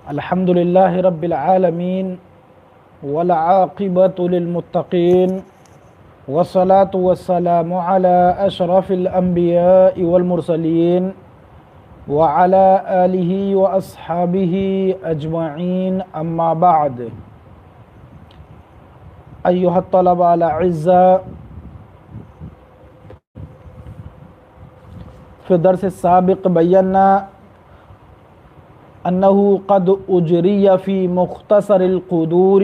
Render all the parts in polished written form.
الحمد لله رب العالمين والعاقبة للمتقين والصلاة والسلام على أشرف الأنبياء والمرسلين وعلى آله وأصحابه أجمعين أما بعد. أيها الطلبة الأعزاء، في الدرس السابق بينا أنه قد أجري في مختصر القدور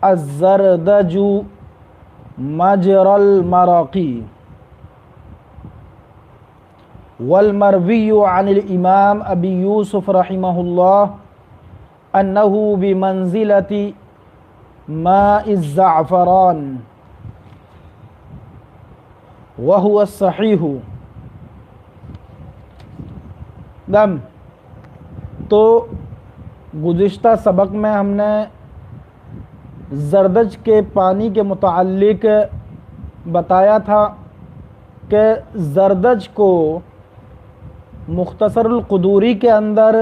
الزردج مجرى المراقي، والمروي عن الإمام أبي يوسف رحمه الله أنه بمنزلة ماء الزعفران وهو الصحيح. تو گزشتہ سبق میں ہم نے زردج کے پانی کے متعلق بتایا تھا کہ زردج کو مختصر القدوری کے اندر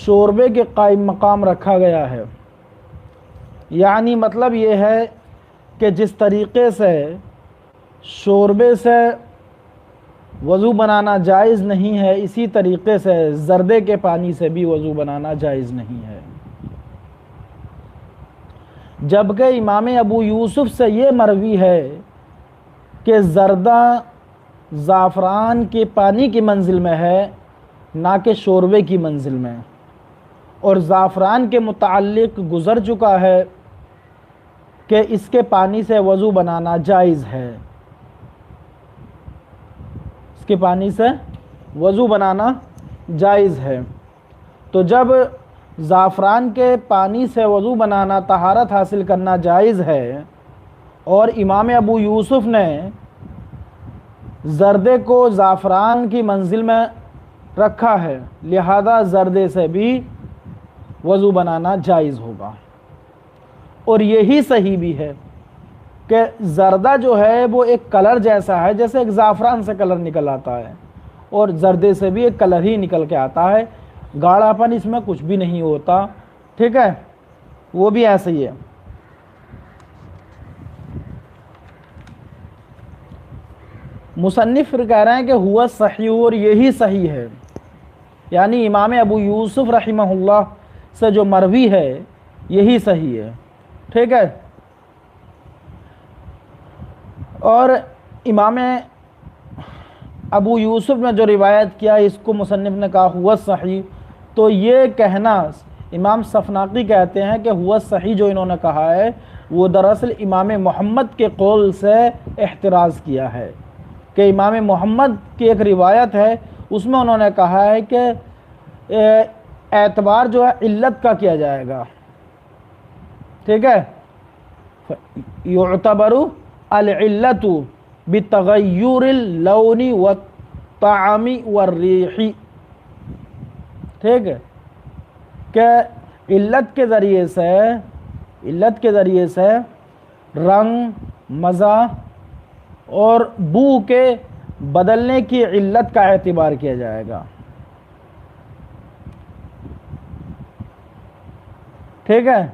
شوربے کے قائم مقام رکھا گیا ہے. یعنی مطلب یہ ہے کہ جس طریقے سے شوربے سے وضو بنانا جائز نہیں ہے، اسی طریقے سے زردے کے پانی سے بھی وضو بنانا جائز نہیں ہے. جبکہ امام ابو یوسف سے یہ مروی ہے کہ زردہ زعفران کے پانی کی منزل میں ہے، نہ کہ شوربے کی منزل میں، اور زعفران کے متعلق گزر چکا ہے کہ اس کے پانی سے وضو بنانا جائز ہے. کے پانی سے وضو بنانا جائز ہے. تو جب زعفران کے پانی سے وضو بنانا، طہارت حاصل کرنا جائز ہے، اور امام ابو یوسف نے زردے کو زعفران کی منزل میں رکھا ہے، لہذا زردے سے بھی وضو بنانا جائز ہوگا. اور یہی صحیح بھی ہے کہ زردہ جو ہے وہ ایک کلر جیسا ہے، جیسے ایک زعفران سے کلر نکل آتا ہے، اور زردے سے بھی ایک کلر ہی نکل کے آتا ہے، گاڑھا پن اس میں کچھ بھی نہیں ہوتا. ٹھیک ہے، وہ بھی ایسے ہی ہے. مصنف پھر کہہ رہے ہیں کہ ہوا صحیح، اور یہی صحیح ہے. یعنی امام ابو یوسف رحمہ اللہ سے جو مروی ہے یہی صحیح ہے. ٹھیک ہے. اور امام ابو یوسف نے جو روایت کیا اس کو مصنف نے کہا ہوا صحیح. تو یہ کہنا امام صفناقی کہتے ہیں کہ ہوا صحیح جو انہوں نے کہا ہے وہ دراصل امام محمد کے قول سے احتراز کیا ہے، کہ امام محمد کی ایک روایت ہے اس میں انہوں نے کہا ہے کہ اعتبار جو ہے علت کا کیا جائے گا. ٹھیک ہے، یعتبر العلت بتغیر اللون والطعم والریح. ٹھیک ہے، کہ علت کے ذریعے سے رنگ، مزہ اور بو کے بدلنے کی علت کا اعتبار کیا جائے گا. ٹھیک ہے.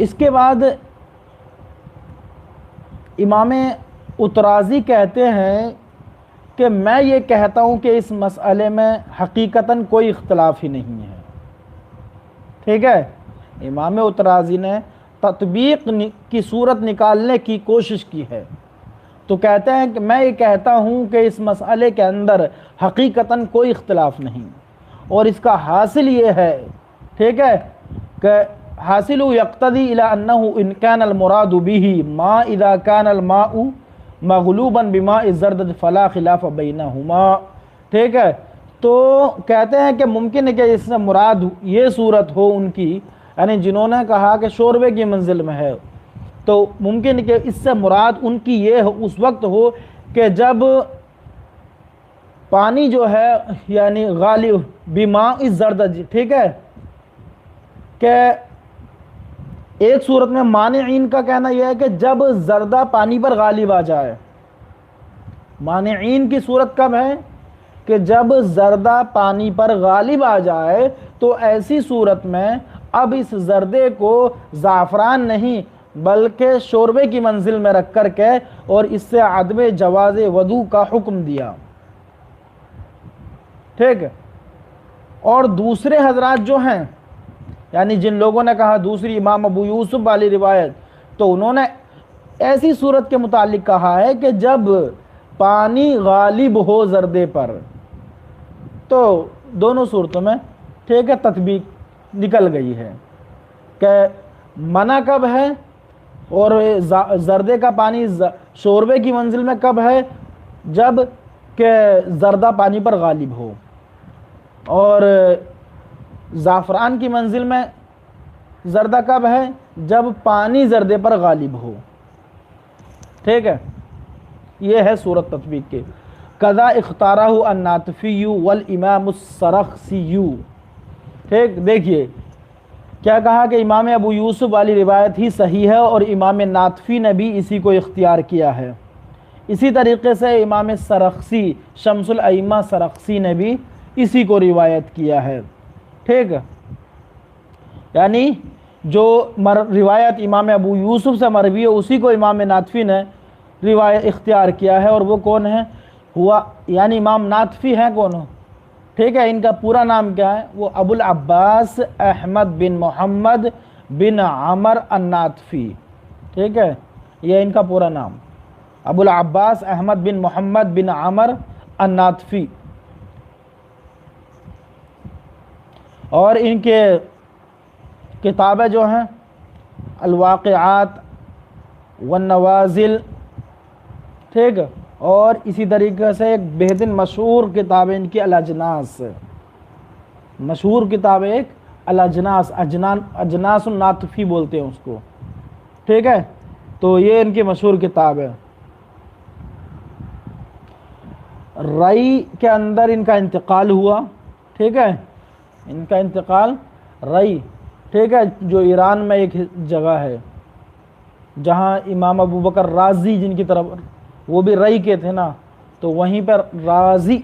اس کے بعد امام اترازی کہتے ہیں کہ میں یہ کہتا ہوں کہ اس مسئلے میں حقیقتاً کوئی اختلاف ہی نہیں ہے. ٹھیک ہے، امام اترازی نے تطبیق کی صورت نکالنے کی کوشش کی ہے، تو کہتے ہیں کہ میں یہ کہتا ہوں کہ اس مسئلے کے اندر حقیقتاً کوئی اختلاف نہیں، اور اس کا حاصل یہ ہے، ٹھیک ہے، کہ حاصل یقتضی الی انہ ان کان المراد به ما اذا کان الماء مغلوبا بماء الزردج فلا خلاف بینہما. ٹھیک ہے، تو کہتے ہیں کہ ممکن ہے کہ اس سے مراد یہ صورت ہو ان کی، یعنی جنہوں نے کہا کہ شوربے کی منزل میں ہے، تو ممکن ہے کہ اس سے مراد ان کی یہ اس وقت ہو کہ جب پانی جو ہے یعنی غالب بماء الزردج، ٹھیک ہے، کہ ایک صورت میں مانعین کا کہنا یہ ہے کہ جب زردہ پانی پر غالب آ جائے، مانعین کی صورت کب ہے کہ جب زردہ پانی پر غالب آ جائے تو ایسی صورت میں اب اس زردے کو زعفران نہیں بلکہ شوربے کی منزل میں رکھ کر کے اور اس سے عدم جواز وضو کا حکم دیا. ٹھیک ہے. اور دوسرے حضرات جو ہیں یعنی جن لوگوں نے کہا دوسری امام ابو یوسف والی روایت, تو انہوں نے ایسی صورت کے متعلق کہا ہے کہ جب پانی غالب ہو زردے پر, تو دونوں صورتوں میں ٹھیک ہے تطبیق نکل گئی ہے کہ منع کب ہے اور زردے کا پانی شوربے کی منزل میں کب ہے, جب کہ زردہ پانی پر غالب ہو, اور زعفران کی منزل میں زردہ کب ہے, جب پانی زردے پر غالب ہو. ٹھیک ہے, یہ ہے صورت تطبیق کے. قضا اختارہ الناطفی والامام السرخسی. ٹھیک, دیکھیے کیا کہا کہ امام ابو یوسف والی روایت ہی صحیح ہے اور امام ناطفی نے بھی اسی کو اختیار کیا ہے. اسی طریقے سے امام سرخسی شمس الائمہ سرخسی نے بھی اسی کو روایت کیا ہے. ٹھیک ہے, یعنی جو روایت امام ابو یوسف سے مروی ہے اسی کو امام ناطفی نے روایت اختیار کیا ہے. اور وہ کون ہے ہوا, یعنی امام ناطفی ہیں کون ہو, ٹھیک ہے, ان کا پورا نام کیا ہے, وہ ابو العباس احمد بن محمد بن عمر الناطفی. ٹھیک ہے, یہ ان کا پورا نام ابو العباس احمد بن محمد بن عمر الناطفی. اور ان کے کتابیں جو ہیں الواقعات والنوازل, ٹھیک, اور اسی طریقے سے ایک بہترین مشہور کتاب ان کی الاجناس, مشہور کتاب ایک الاجناس, اجناس الناطفی بولتے ہیں اس کو. ٹھیک ہے, تو یہ ان کی مشہور کتاب ہے. رئی کے اندر ان کا انتقال ہوا. ٹھیک ہے, ان کا انتقال رئی, ٹھیک ہے, جو ایران میں ایک جگہ ہے جہاں امام ابو بکر رازی جن کی طرف, وہ بھی رئی کے تھے نا, تو وہیں پر رازی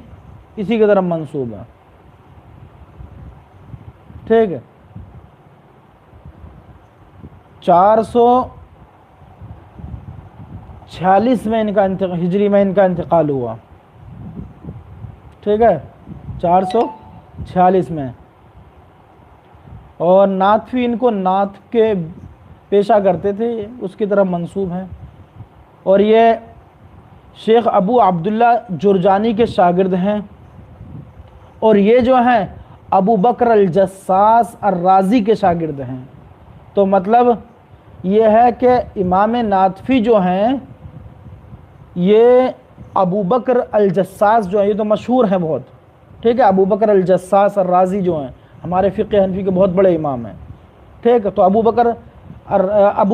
اسی کی طرف منسوب ہے. ٹھیک ہے, 446 میں ان کا ہجری میں ان کا انتقال ہوا. ٹھیک ہے, 446 میں. اور ناطفی ان کو نعت کے پیشہ کرتے تھے, اس کی طرف منسوب ہیں. اور یہ شیخ ابو عبداللہ جرجانی کے شاگرد ہیں. اور یہ جو ہیں ابو بکر الجساس الرازی کے شاگرد ہیں. تو مطلب یہ ہے کہ امام ناطفی جو ہیں یہ ابو بکر الجساس جو ہیں, یہ تو مشہور ہیں بہت. ٹھیک ہے, ابو بکر الجساس الرازی جو ہیں ہمارے فقہ حنفی کے بہت بڑے امام ہیں. ٹھیک ہے, تو ابو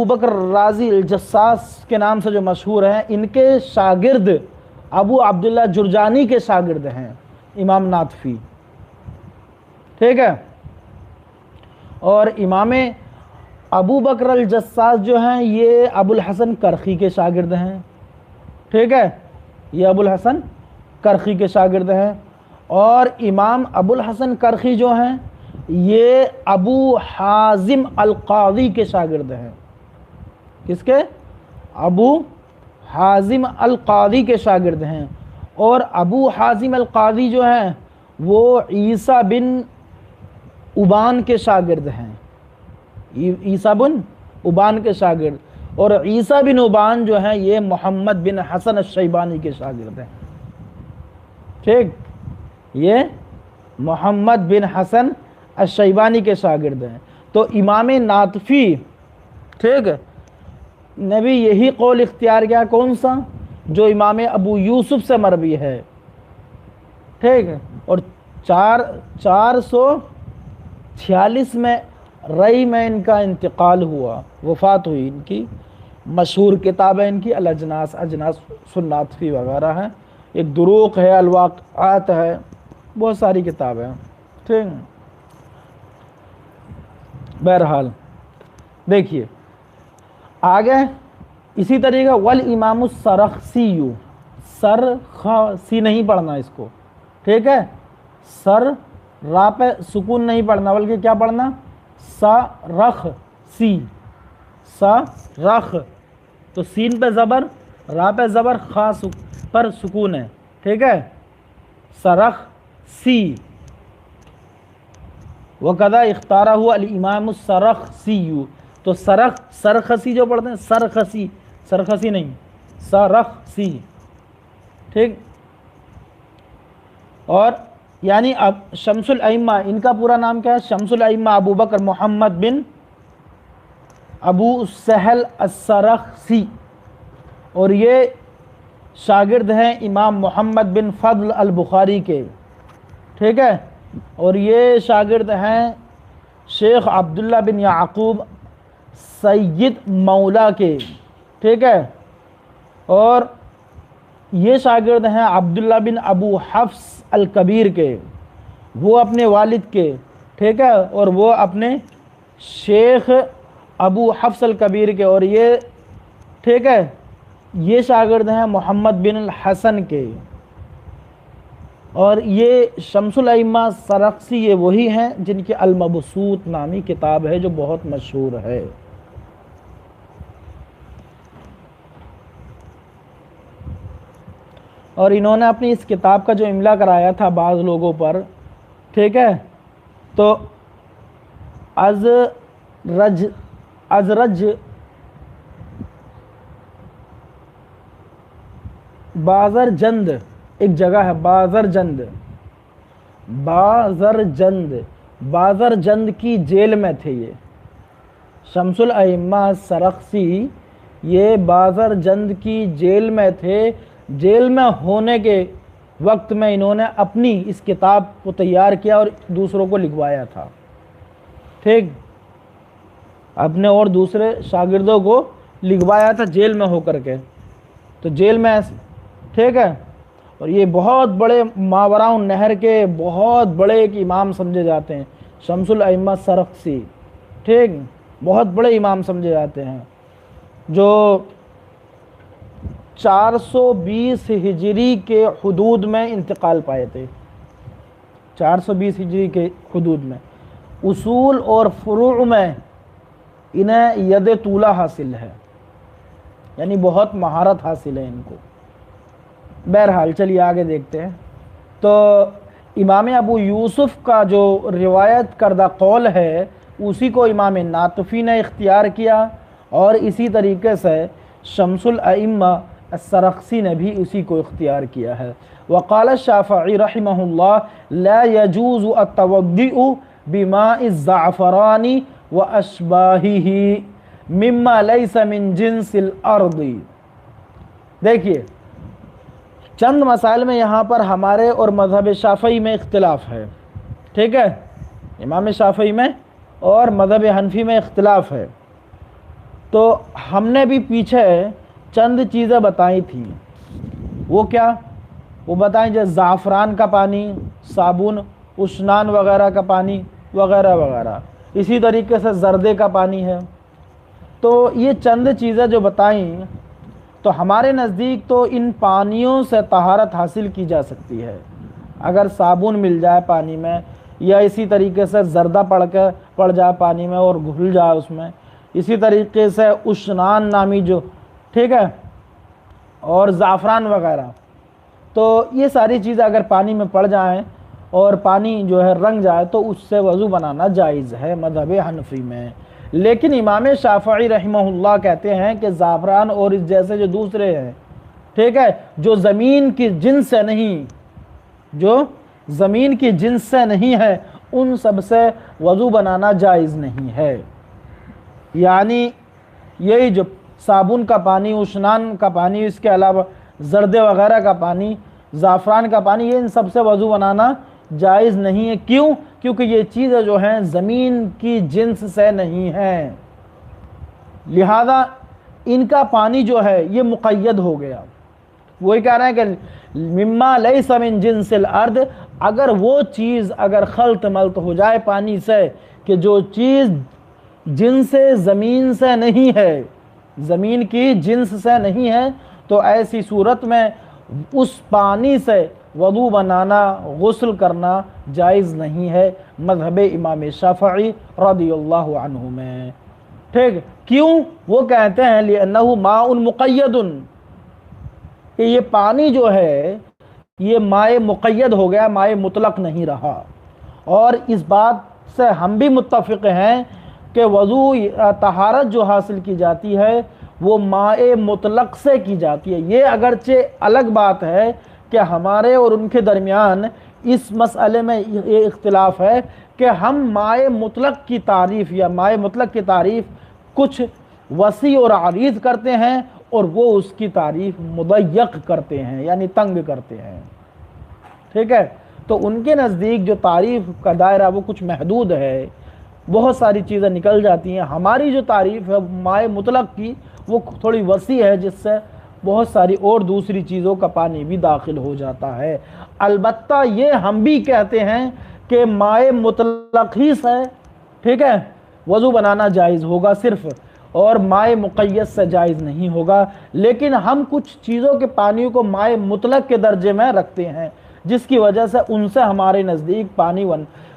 بکر رازی الجساس کے نام سے جو مشہور ہیں, ان کے شاگرد ابو عبداللہ جرجانی کے شاگرد ہیں امام ناطفی. ٹھیک ہے, اور امام ابو بکر الجساس جو ہیں یہ ابو الحسن کرخی کے شاگرد ہیں. ٹھیک ہے, یہ ابو الحسن کرخی کے شاگرد ہیں. اور امام ابو الحسن کرخی جو ہیں یہ ابو حازم القاضی کے شاگرد ہیں. کس کے؟ ابو حازم القاضی کے شاگرد ہیں. اور ابو حازم القاضی جو ہیں وہ عیسیٰ بن ابان کے شاگرد ہیں. عیسیٰ بن ابان کے شاگرد. اور عیسیٰ بن ابان جو ہیں یہ محمد بن حسن الشیبانی کے شاگرد ہیں. ٹھیک, یہ محمد بن حسن الشیبانی کے شاگرد ہیں. تو امام ناطفی, ٹھیک, نے بھی یہی قول اختیار کیا, کون سا, جو امام ابو یوسف سے مروی ہے. ٹھیک, اور 446 میں رئی میں ان کا انتقال ہوا, وفات ہوئی ان کی. مشہور کتابیں ان کی الاجناس, اجناس الناطفی وغیرہ ہیں. ایک دروق ہے, الواقعات ہے, بہت ساری کتابیں ہیں. ٹھیک, بہرحال دیکھیے آگے اسی طریقہ والامام السرخسی, سر خ سی نہیں پڑھنا اس کو، ٹھیک ہے، سر را پہ سکون نہیں پڑھنا بلکہ کیا پڑھنا، سا رخ سی، سا رخ، تو سین پہ زبر، را پہ زبر، خا پر سکون ہے، ٹھیک ہے، سرخ سی، وَقَذَا اختارہ الامام السرخسی، تو سرخسی جو پڑھتے ہیں، سرخسی، سرخسی نہیں، سرخسی، ٹھیک۔ اور یعنی اب شمس الائمہ، ان کا پورا نام کیا ہے، شمس الائمہ ابو بکر محمد بن ابو سہل السرخسی، اور یہ شاگرد ہیں امام محمد بن فضل البخاری کے، ٹھیک ہے، اور یہ شاگرد ہیں شیخ عبداللہ بن یعقوب سید مولا کے، ٹھیک ہے، اور یہ شاگرد ہیں عبداللہ بن ابو حفص الکبیر کے، وہ اپنے والد کے، ٹھیک ہے، اور وہ اپنے شیخ ابو حفص الکبیر کے، اور یہ، ٹھیک ہے، یہ شاگرد ہیں محمد بن الحسن کے، اور یہ شمس الائمہ سرخسی یہ وہی ہیں جن کی المبسوط نامی کتاب ہے جو بہت مشہور ہے۔ اور انہوں نے اپنی اس کتاب کا جو املا کرایا تھا بعض لوگوں پر، ٹھیک ہے، تو ازرج بازر جند، ایک جگہ ہے بازر جند کی جیل میں تھے یہ شمس الائمہ سرخسی، یہ بازر جند کی جیل میں تھے، جیل میں ہونے کے وقت میں انہوں نے اپنی اس کتاب کو تیار کیا اور دوسروں کو لکھوایا تھا، ٹھیک، اپنے اور دوسرے شاگردوں کو لکھوایا تھا جیل میں ہو کر کے، تو جیل میں، ٹھیک ہے، اور یہ بہت بڑے ماوراء النہر کے بہت بڑے ایک امام سمجھے جاتے ہیں شمس الائمہ سرخسی، ٹھیک، بہت بڑے امام سمجھے جاتے ہیں، جو 420 ہجری کے حدود میں انتقال پائے تھے، 420 ہجری کے حدود میں، اصول اور فروع میں انہیں ید طولہ حاصل ہے، یعنی بہت مہارت حاصل ہے ان کو۔ بہرحال چلیے آگے دیکھتے ہیں، تو امام ابو یوسف کا جو روایت کردہ قول ہے اسی کو امام ناطفی نے اختیار کیا، اور اسی طریقے سے شمس الائمہ السرخسی نے بھی اسی کو اختیار کیا ہے۔ وقال الشافعی رحمہ اللہ لا يجوز التوضؤ بماء الزعفران واشباہہ مما لیس من جنس الارض۔ دیکھیے چند مسائل میں یہاں پر ہمارے اور مذہب شافعی میں اختلاف ہے، ٹھیک ہے، امام شافعی میں اور مذہب حنفی میں اختلاف ہے، تو ہم نے بھی پیچھے چند چیزیں بتائی تھیں، وہ کیا، وہ بتائیں جیسے زعفران کا پانی، صابن، اشنان وغیرہ کا پانی وغیرہ وغیرہ، اسی طریقے سے زردے کا پانی ہے، تو یہ چند چیزیں جو بتائیں، تو ہمارے نزدیک تو ان پانیوں سے طہارت حاصل کی جا سکتی ہے، اگر صابن مل جائے پانی میں، یا اسی طریقے سے زردہ پڑ جائے پانی میں اور گھل جائے اس میں، اسی طریقے سے اشنان نامی جو، ٹھیک ہے، اور زعفران وغیرہ، تو یہ ساری چیزیں اگر پانی میں پڑ جائیں اور پانی جو ہے رنگ جائے تو اس سے وضو بنانا جائز ہے مذہب حنفی میں۔ لیکن امام شافعی رحمہ اللہ کہتے ہیں کہ زعفران اور اس جیسے جو دوسرے ہیں، ٹھیک ہے، جو زمین کی جنس سے نہیں، جو زمین کی جنس سے نہیں ہے، ان سب سے وضو بنانا جائز نہیں ہے، یعنی یہی جو صابن کا پانی، اشنان کا پانی، اس کے علاوہ زردے وغیرہ کا پانی، زعفران کا پانی، یہ ان سب سے وضو بنانا جائز نہیں ہے۔ کیوں؟ کیونکہ یہ چیزیں جو ہیں زمین کی جنس سے نہیں ہیں، لہذا ان کا پانی جو ہے یہ مقید ہو گیا۔ وہی کہہ رہے ہیں کہ مما لیس من جنس الارض، اگر وہ چیز اگر خلط ملط ہو جائے پانی سے، کہ جو چیز جنس زمین سے نہیں ہے، زمین کی جنس سے نہیں ہے، تو ایسی صورت میں اس پانی سے وضو بنانا غسل کرنا جائز نہیں ہے مذہب امام شافعی رضی اللہ عنہ میں۔ ٹھیک، کیوں؟ وہ کہتے ہیں لِأَنَّهُ ماء مقید، کہ یہ پانی جو ہے یہ مائع مقید ہو گیا، مائع مطلق نہیں رہا۔ اور اس بات سے ہم بھی متفق ہیں کہ وضو طہارت جو حاصل کی جاتی ہے وہ مائع مطلق سے کی جاتی ہے۔ یہ اگرچہ الگ بات ہے کہ ہمارے اور ان کے درمیان اس مسئلے میں یہ اختلاف ہے کہ ہم مائع مطلق کی تعریف یا مائع مطلق کی تعریف کچھ وسیع اور عریض کرتے ہیں، اور وہ اس کی تعریف مضیق کرتے ہیں، یعنی تنگ کرتے ہیں۔ ٹھیک ہے، تو ان کے نزدیک جو تعریف کا دائرہ وہ کچھ محدود ہے، بہت ساری چیزیں نکل جاتی ہیں۔ ہماری جو تعریف ہے مائع مطلق کی وہ تھوڑی وسیع ہے، جس سے بہت ساری اور دوسری چیزوں کا پانی بھی داخل ہو جاتا ہے۔ البتہ یہ ہم بھی کہتے ہیں کہ مائع مطلق ہی سے ٹھیک ہے وضو بنانا جائز ہوگا صرف، اور مائع مقید سے جائز نہیں ہوگا۔ لیکن ہم کچھ چیزوں کے پانیوں کو مائع مطلق کے درجے میں رکھتے ہیں، جس کی وجہ سے ان سے ہمارے نزدیک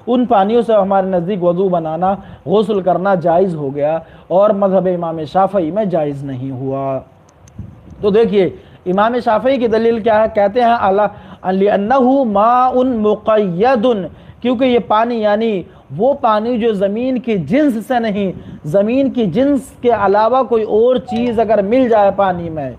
ان پانیوں سے ہمارے نزدیک وضو بنانا غسل کرنا جائز ہو گیا، اور مذہب امام شافعی میں جائز نہیں ہوا۔ تو دیکھیے امام شافعی کی دلیل کیا ہے؟ کہتے ہیں لِأَنَّهُ مَاءٌ مُقَيَّدٌ، کیونکہ یہ پانی یعنی وہ پانی جو زمین کی جنس سے نہیں، زمین کی جنس کے علاوہ کوئی اور چیز اگر مل جائے پانی میں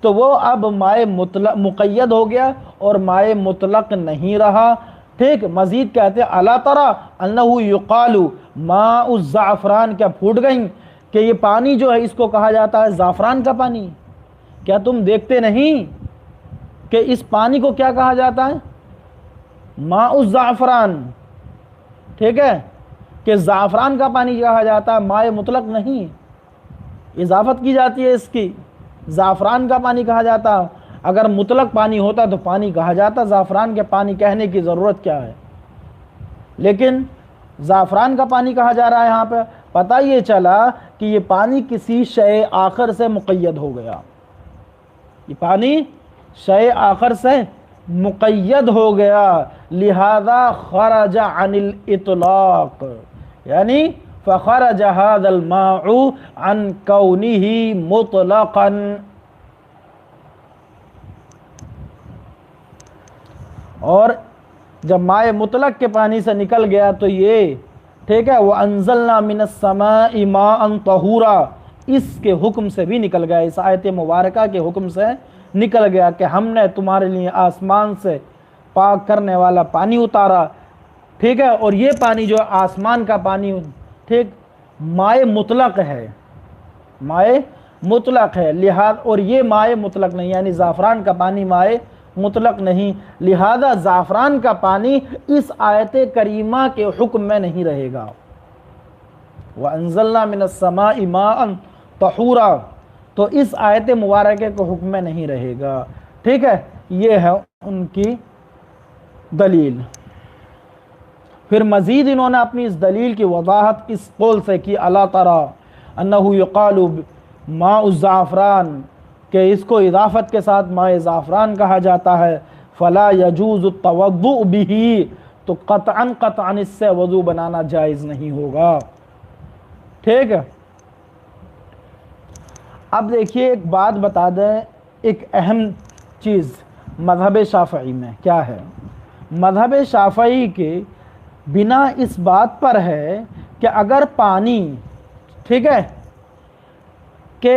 تو وہ اب مائع مقید ہو گیا اور مائع مطلق نہیں رہا۔ ٹھیک، مزید کہتے ہیں اَلَا تَرَى أَنَّهُ يُقَالُ مَاءُ الزَّعْفَرَانِ، کیا پھوٹ گئیں کہ یہ پانی جو ہے اس کو کہا جاتا ہے زعفران کا پانی؟ کیا تم دیکھتے نہیں کہ اس پانی کو کیا کہا جاتا ہے؟ ماء الزعفران۔ ٹھیک ہے، کہ زعفران کا پانی کہا جاتا ہے، مائع مطلق نہیں، اضافت کی جاتی ہے اس کی، زعفران کا پانی کہا جاتا۔ اگر مطلق پانی ہوتا تو پانی کہا جاتا، زعفران کے پانی کہنے کی ضرورت کیا ہے؟ لیکن زعفران کا پانی کہا جا رہا ہے یہاں پہ۔ پتہ یہ چلا کہ یہ پانی کسی شے آخر سے مقید ہو گیا، یہ پانی شے آخر سے مقید ہو گیا، لہذا خرج عن الاطلاق، یعنی فخرج هذا الماء عن كونه مطلقا۔ اور جب مائع مطلق کے پانی سے نکل گیا تو یہ ٹھیک ہے وَأَنزَلْنَا مِنَ السَّمَاءِ مَاءً طَهُورًا، اس کے حکم سے بھی نکل گیا، اس آیت مبارکہ کے حکم سے نکل گیا کہ ہم نے تمہارے لیے آسمان سے پاک کرنے والا پانی اتارا۔ ٹھیک ہے، اور یہ پانی جو آسمان کا پانی ٹھیک مائع مطلق ہے، مائع مطلق ہے، لہذا اور یہ مائع مطلق نہیں، یعنی زعفران کا پانی مائع مطلق نہیں، لہذا زعفران کا پانی اس آیت کریمہ کے حکم میں نہیں رہے گا۔ وَأَنزَلْنَا مِنَ السَّمَاءِ مَاءً طَهُورًا، تو اس آیت مبارکہ کے حکم میں نہیں رہے گا۔ ٹھیک ہے، یہ ہے ان کی دلیل۔ پھر مزید انہوں نے اپنی اس دلیل کی وضاحت اس قول سے کی اَلَا تَرَى أَنَّهُ يُقَالُ مَاءُ الزَّعْفَرَانِ، کہ اس کو اضافت کے ساتھ مائع زعفران کہا جاتا ہے، فَلَا يَجُوزُ التَّوَضُّؤُ بِهِ، تو قطعاً اس سے وضو بنانا جائز نہیں ہوگا۔ ٹھیک ہے، اب دیکھیے ایک بات بتا دیں، ایک اہم چیز مذہب شافعی میں کیا ہے۔ مذہب شافعی کے بنا اس بات پر ہے کہ اگر پانی ٹھیک ہے کہ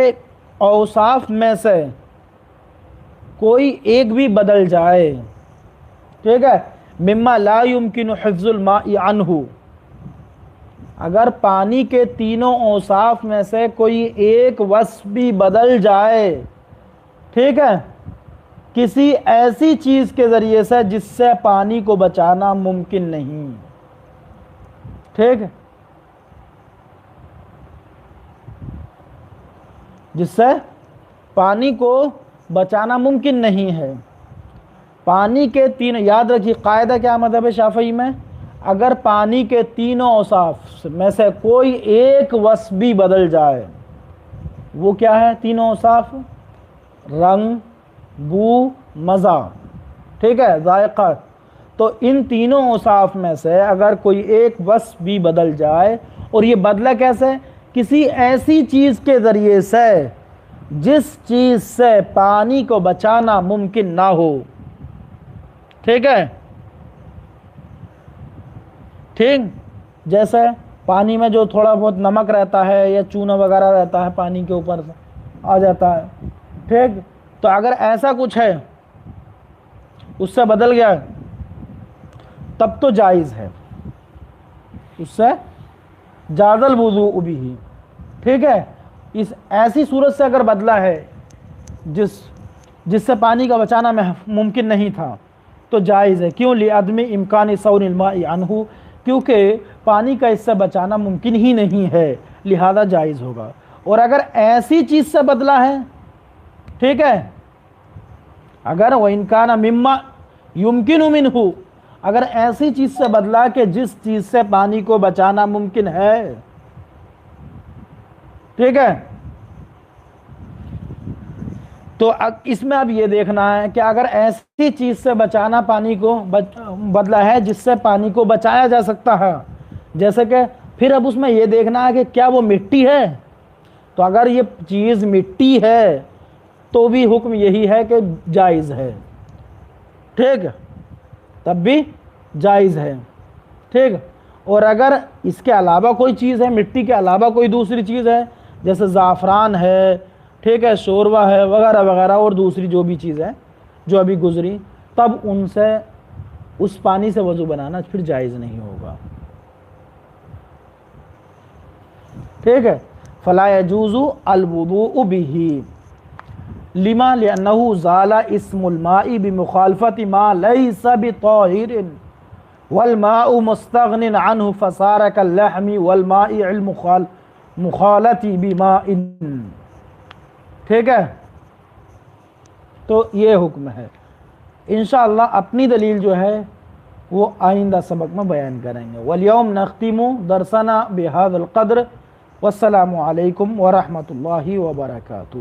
اوصاف میں سے کوئی ایک بھی بدل جائے، ٹھیک ہے، مما لا يمكن حفظ الماء عنہ، اگر پانی کے تینوں اوصاف میں سے کوئی ایک وصف بھی بدل جائے، ٹھیک ہے، کسی ایسی چیز کے ذریعے سے جس سے پانی کو بچانا ممکن نہیں، ٹھیک ہے، جس سے پانی کو بچانا ممکن نہیں ہے۔ پانی کے یاد رکھیے قاعدہ کیا مذہب شافعی میں، اگر پانی کے تینوں اوصاف میں سے کوئی ایک وصف بھی بدل جائے، وہ کیا ہے تینوں اوصاف؟ رنگ، بو، مزہ، ٹھیک ہے، ذائقہ۔ تو ان تینوں اوصاف میں سے اگر کوئی ایک وصف بھی بدل جائے، اور یہ بدلہ کیسے؟ کسی ایسی چیز کے ذریعے سے جس چیز سے پانی کو بچانا ممکن نہ ہو، ٹھیک ہے، ٹھیک، جیسے پانی میں جو تھوڑا بہت نمک رہتا ہے یا چونا وغیرہ رہتا ہے پانی کے اوپر سے آ جاتا ہے، ٹھیک، تو اگر ایسا کچھ ہے اس سے بدل گیا تب تو جائز ہے، اس سے جاز الوضوء بھی، ٹھیک ہے۔ اس ایسی صورت سے اگر بدلا ہے جس سے پانی کا بچانا ممکن نہیں تھا تو جائز ہے، کیوں؟ لعدم امکان صون الماء عنہ، کیونکہ پانی کا اس سے بچانا ممکن ہی نہیں ہے، لہذا جائز ہوگا۔ اور اگر ایسی چیز سے بدلا ہے، ٹھیک ہے، اگر وَإِنْ كَانَ مِمَّا يُمْكِنُ مِنْهُ، اگر ایسی چیز سے بدلا کہ جس چیز سے پانی کو بچانا ممکن ہے، ٹھیک ہے، تو اس میں اب یہ دیکھنا ہے کہ اگر ایسی چیز سے بچانا پانی کو بدلا ہے جس سے پانی کو بچایا جا سکتا ہے، جیسے کہ پھر اب اس میں یہ دیکھنا ہے کہ کیا وہ مٹی ہے، تو اگر یہ چیز مٹی ہے تو بھی حکم یہی ہے کہ جائز ہے، ٹھیک، تب بھی جائز ہے، ٹھیک۔ اور اگر اس کے علاوہ کوئی چیز ہے، مٹی کے علاوہ کوئی دوسری چیز ہے، جیسے زعفران ہے، ٹھیک ہے، شوربہ ہے، وغیرہ وغیرہ، اور دوسری جو بھی چیز ہے جو ابھی گزری، تب ان سے اس پانی سے وضو بنانا پھر جائز نہیں ہوگا، ٹھیک ہے۔ فلا يجوز الوضوء به لما لأنه زال اسم الماء بمخالفة ما ليس بطاهر والماء مستغن عنه فصار كاللحم والماء المخالط بماء، ٹھیک ہے۔ تو یہ حکم ہے، انشاءاللہ اپنی دلیل جو ہے وہ آئندہ سبق میں بیان کریں گے۔ واليوم نختم درسنا بهذا القدر، والسلام علیکم ورحمۃ اللہ وبرکاتہ۔